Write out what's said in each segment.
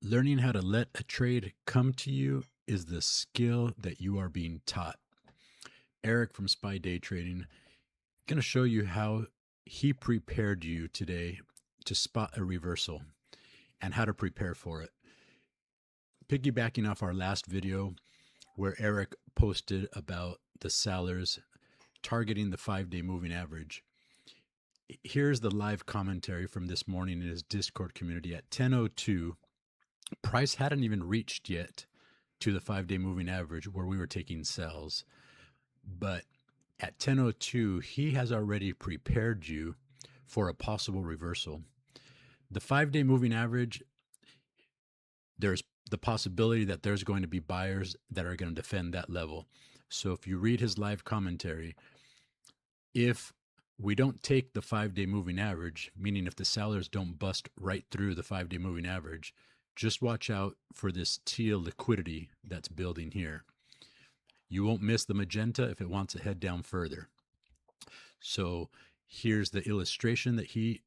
Learning how to let a trade come to you is the skill that you are being taught. Eric from Spydaytrading going to show you how he prepared you today to spot a reversal and how to prepare for it. Piggybacking off our last video where Eric posted about the sellers targeting the 5-day moving average. Here's the live commentary from this morning in his Discord community at 10:02. Price hadn't even reached yet to the 5-day moving average where we were taking sells. But at 10:02, he has already prepared you for a possible reversal. The 5-day moving average, there's the possibility that there's going to be buyers that are going to defend that level. So if you read his live commentary, if we don't take the 5-day moving average, meaning if the sellers don't bust right through the 5-day moving average, just watch out for this teal liquidity that's building here. You won't miss the magenta if it wants to head down further. So here's the illustration that he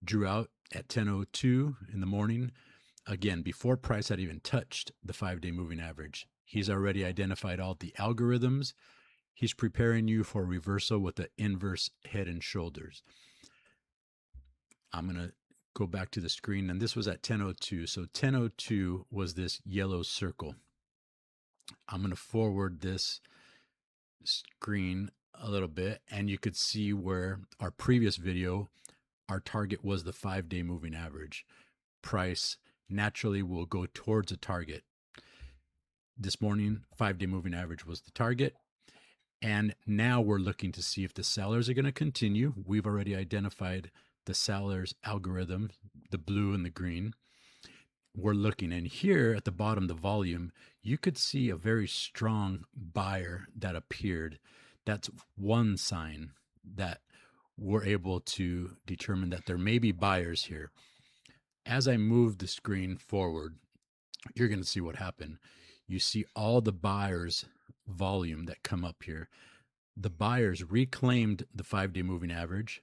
drew out at 10:02 in the morning. Again, before price had even touched the 5-day moving average. He's already identified all the algorithms. He's preparing you for a reversal with the inverse head and shoulders. I'm going to go back to the screen, and this was at 10:02. So 10:02 was this yellow circle. I'm going to forward this screen a little bit, and you could see where our previous video, our target was the 5-day moving average. Price naturally will go towards a target. This morning, 5-day moving average was the target. And now we're looking to see if the sellers are going to continue. We've already identified the sellers algorithm, the blue and the green. We're looking, and here at the bottom, the volume, you could see a very strong buyer that appeared. That's one sign that we're able to determine that there may be buyers here. As I move the screen forward, you're going to see what happened. You see all the buyers volume that come up here. The buyers reclaimed the 5-day moving average.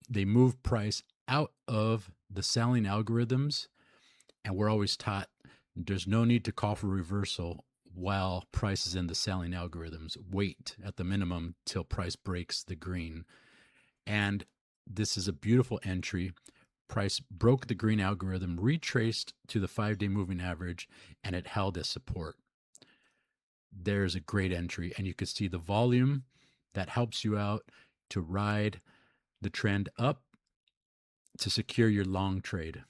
They moved price out of the selling algorithms, and we're always taught there's no need to call for reversal while price is in the selling algorithms. Wait at the minimum till price breaks the green. And this is a beautiful entry. Price broke the green algorithm, retraced to the 5-day moving average, and it held as support. There's a great entry, and you can see the volume that helps you out to ride the trend up to secure your long trade.